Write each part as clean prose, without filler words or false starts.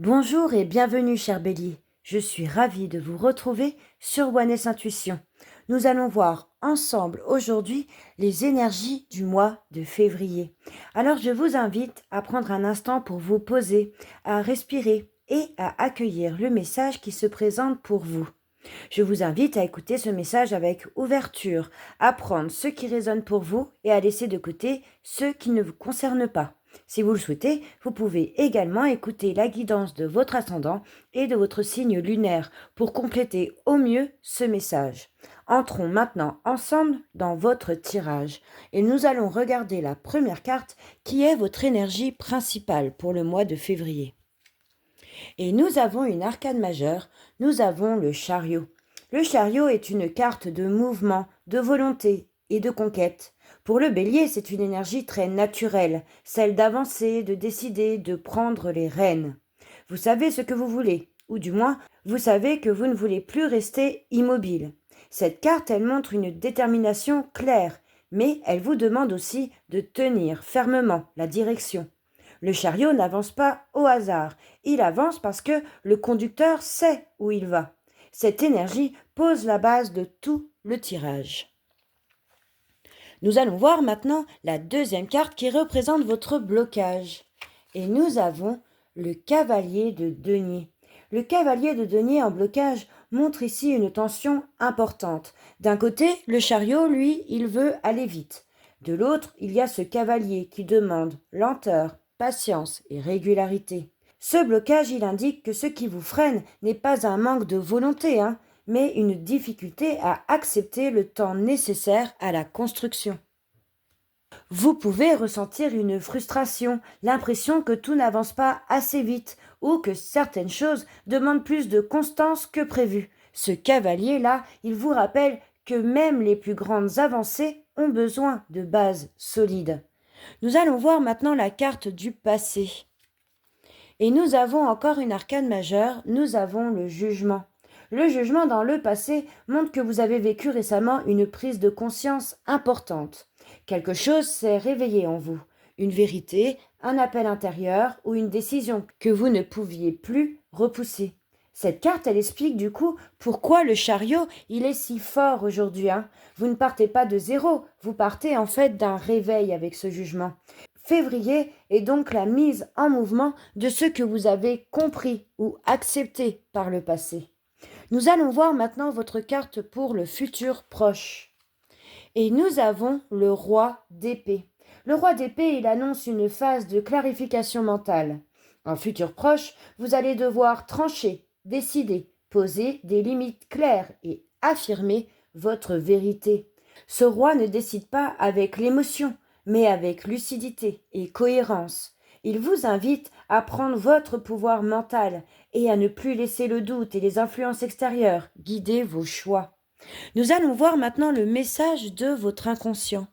Bonjour et bienvenue, cher Bélier. Je suis ravie de vous retrouver sur Oneness Intuition. Nous allons voir ensemble aujourd'hui les énergies du mois de février. Alors je vous invite à prendre un instant pour vous poser, à respirer et à accueillir le message qui se présente pour vous. Je vous invite à écouter ce message avec ouverture, à prendre ce qui résonne pour vous et à laisser de côté ce qui ne vous concerne pas. Si vous le souhaitez, vous pouvez également écouter la guidance de votre ascendant et de votre signe lunaire pour compléter au mieux ce message. Entrons maintenant ensemble dans votre tirage et nous allons regarder la première carte qui est votre énergie principale pour le mois de février. Et nous avons une arcane majeure, nous avons le chariot. Le chariot est une carte de mouvement, de volonté et de conquête. Pour le bélier, c'est une énergie très naturelle, celle d'avancer, de décider, de prendre les rênes. Vous savez ce que vous voulez, ou du moins, vous savez que vous ne voulez plus rester immobile. Cette carte, elle montre une détermination claire, mais elle vous demande aussi de tenir fermement la direction. Le chariot n'avance pas au hasard, il avance parce que le conducteur sait où il va. Cette énergie pose la base de tout le tirage. Nous allons voir maintenant la deuxième carte qui représente votre blocage. Et nous avons le cavalier de denier. Le cavalier de denier en blocage montre ici une tension importante. D'un côté, le chariot, lui, il veut aller vite. De l'autre, il y a ce cavalier qui demande lenteur, patience et régularité. Ce blocage, il indique que ce qui vous freine n'est pas un manque de volonté, mais une difficulté à accepter le temps nécessaire à la construction. Vous pouvez ressentir une frustration, l'impression que tout n'avance pas assez vite ou que certaines choses demandent plus de constance que prévu. Ce cavalier-là, il vous rappelle que même les plus grandes avancées ont besoin de bases solides. Nous allons voir maintenant la carte du passé. Et nous avons encore une arcane majeure, nous avons le jugement. Le jugement dans le passé montre que vous avez vécu récemment une prise de conscience importante. Quelque chose s'est réveillé en vous, une vérité, un appel intérieur ou une décision que vous ne pouviez plus repousser. Cette carte, elle explique du coup pourquoi le chariot, il est si fort aujourd'hui. Vous ne partez pas de zéro, vous partez en fait d'un réveil avec ce jugement. Février est donc la mise en mouvement de ce que vous avez compris ou accepté par le passé. Nous allons voir maintenant votre carte pour le futur proche. Et nous avons le roi d'épée. Le roi d'épée, il annonce une phase de clarification mentale. En futur proche, vous allez devoir trancher, décider, poser des limites claires et affirmer votre vérité. Ce roi ne décide pas avec l'émotion, mais avec lucidité et cohérence. Il vous invite à prendre votre pouvoir mental et à ne plus laisser le doute et les influences extérieures guider vos choix. Nous allons voir maintenant le message de votre inconscient.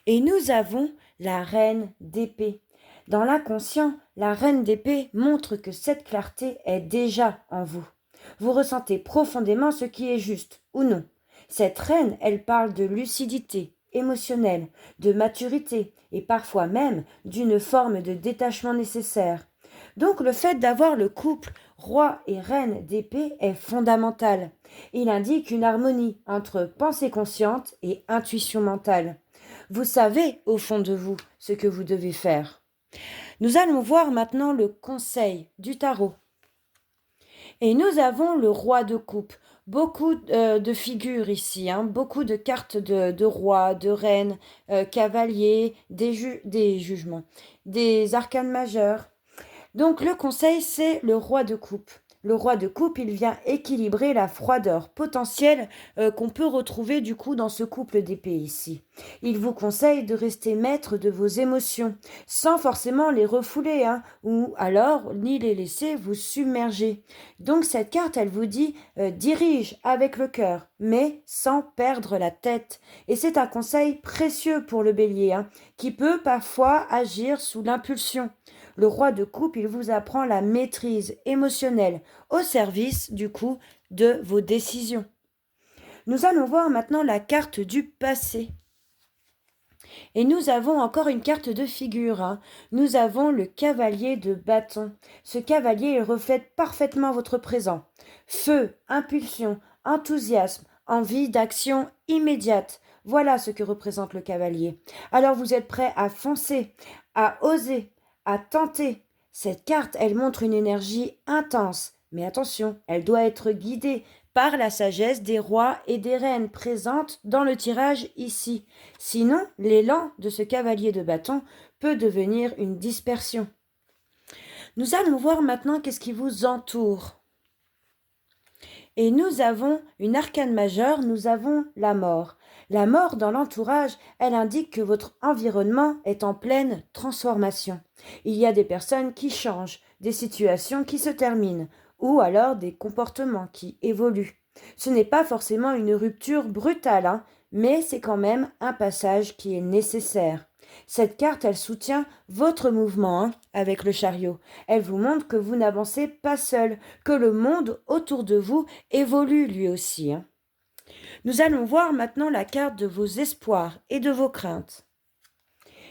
Et nous avons la reine d'épée. Dans l'inconscient, la reine d'épée montre que cette clarté est déjà en vous. Vous ressentez profondément ce qui est juste ou non. Cette reine, elle parle de lucidité émotionnelle, de maturité et parfois même d'une forme de détachement nécessaire. Donc le fait d'avoir le couple roi et reine d'épée est fondamental. Il indique une harmonie entre pensée consciente et intuition mentale. Vous savez au fond de vous ce que vous devez faire. Nous allons voir maintenant le conseil du tarot. Et nous avons le roi de coupe. Beaucoup de figures ici, beaucoup de cartes de roi, de reine, cavalier, des jugements, des arcanes majeurs. Donc le conseil, c'est le roi de coupe. Le roi de coupe, il vient équilibrer la froideur potentielle qu'on peut retrouver du coup dans ce couple d'épées ici. Il vous conseille de rester maître de vos émotions, sans forcément les refouler, ou alors ni les laisser vous submerger. Donc cette carte, elle vous dit dirige avec le cœur, mais sans perdre la tête. Et c'est un conseil précieux pour le bélier, qui peut parfois agir sous l'impulsion. Le roi de coupe, il vous apprend la maîtrise émotionnelle au service, du coup, de vos décisions. Nous allons voir maintenant la carte du passé. Et nous avons encore une carte de figure, hein. Nous avons le cavalier de bâton. Ce cavalier, il reflète parfaitement votre présent. Feu, impulsion, enthousiasme, envie d'action immédiate. Voilà ce que représente le cavalier. Alors vous êtes prêt à foncer, à oser, à tenter. Cette carte, elle montre une énergie intense. Mais attention, elle doit être guidée par la sagesse des rois et des reines présentes dans le tirage ici. Sinon, l'élan de ce cavalier de bâton peut devenir une dispersion. Nous allons voir maintenant qu'est-ce qui vous entoure. Et nous avons une arcane majeure, nous avons la mort. La mort dans l'entourage, elle indique que votre environnement est en pleine transformation. Il y a des personnes qui changent, des situations qui se terminent, ou alors des comportements qui évoluent. Ce n'est pas forcément une rupture brutale, hein, mais c'est quand même un passage qui est nécessaire. Cette carte, elle soutient votre mouvement, hein, avec le chariot. Elle vous montre que vous n'avancez pas seul, que le monde autour de vous évolue lui aussi, hein. Nous allons voir maintenant la carte de vos espoirs et de vos craintes.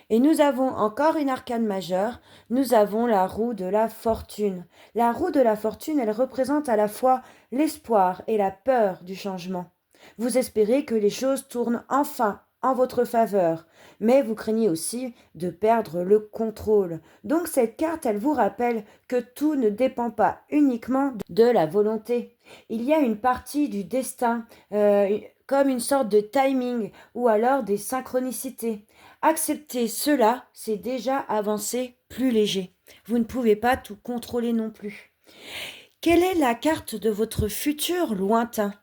Et nous avons encore une arcane majeure, nous avons la roue de la fortune. La roue de la fortune, elle représente à la fois l'espoir et la peur du changement. Vous espérez que les choses tournent enfin en votre faveur, mais vous craignez aussi de perdre le contrôle. Donc cette carte, elle vous rappelle que tout ne dépend pas uniquement de la volonté. Il y a une partie du destin, comme une sorte de timing ou alors des synchronicités. Accepter cela, c'est déjà avancer plus léger. Vous ne pouvez pas tout contrôler non plus. Quelle est la carte de votre futur lointain ?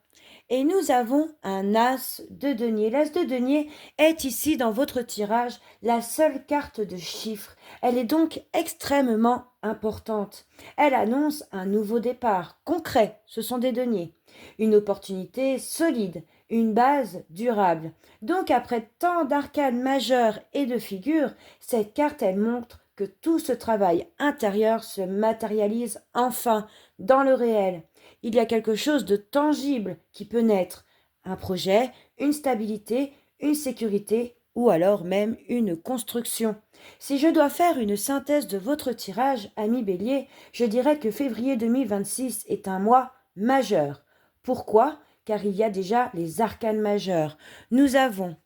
Et nous avons un as de denier. L'as de denier est ici dans votre tirage la seule carte de chiffres. Elle est donc extrêmement importante. Elle annonce un nouveau départ concret, ce sont des deniers. Une opportunité solide, une base durable. Donc après tant d'arcanes majeures et de figures, cette carte elle montre que tout ce travail intérieur se matérialise enfin dans le réel. Il y a quelque chose de tangible qui peut naître, un projet, une stabilité, une sécurité ou alors même une construction. Si je dois faire une synthèse de votre tirage, ami Bélier, je dirais que février 2026 est un mois majeur. Pourquoi ? Car il y a déjà les arcanes majeurs. Nous avons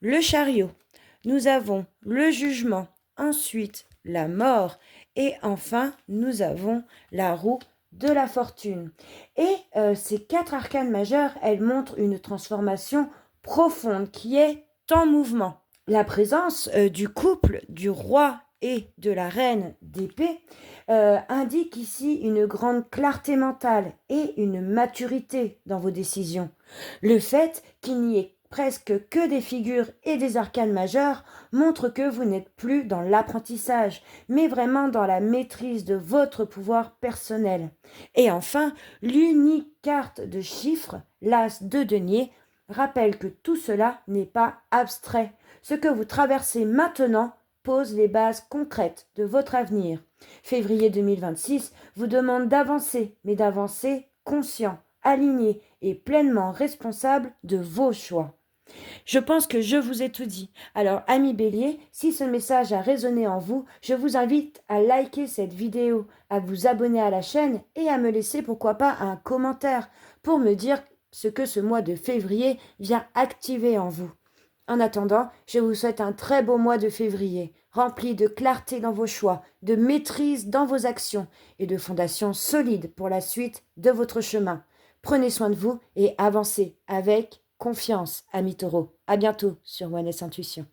le chariot, nous avons le jugement, ensuite la mort et enfin nous avons la roue de la fortune. Et ces 4 arcanes majeures, elles montrent une transformation profonde qui est en mouvement. La présence du couple, du roi et de la reine d'épée indique ici une grande clarté mentale et une maturité dans vos décisions. Le fait qu'il n'y ait presque que des figures et des arcanes majeures montre que vous n'êtes plus dans l'apprentissage, mais vraiment dans la maîtrise de votre pouvoir personnel. Et enfin, l'unique carte de chiffres, l'as de denier, rappelle que tout cela n'est pas abstrait. Ce que vous traversez maintenant pose les bases concrètes de votre avenir. Février 2026 vous demande d'avancer, mais d'avancer conscient, aligné et pleinement responsable de vos choix. Je pense que je vous ai tout dit. Alors, amis Bélier, si ce message a résonné en vous, je vous invite à liker cette vidéo, à vous abonner à la chaîne et à me laisser pourquoi pas un commentaire pour me dire ce que ce mois de février vient activer en vous. En attendant, je vous souhaite un très beau mois de février, rempli de clarté dans vos choix, de maîtrise dans vos actions et de fondations solides pour la suite de votre chemin. Prenez soin de vous et avancez avec confiance, amis taureaux. À bientôt sur Oneness Intuition.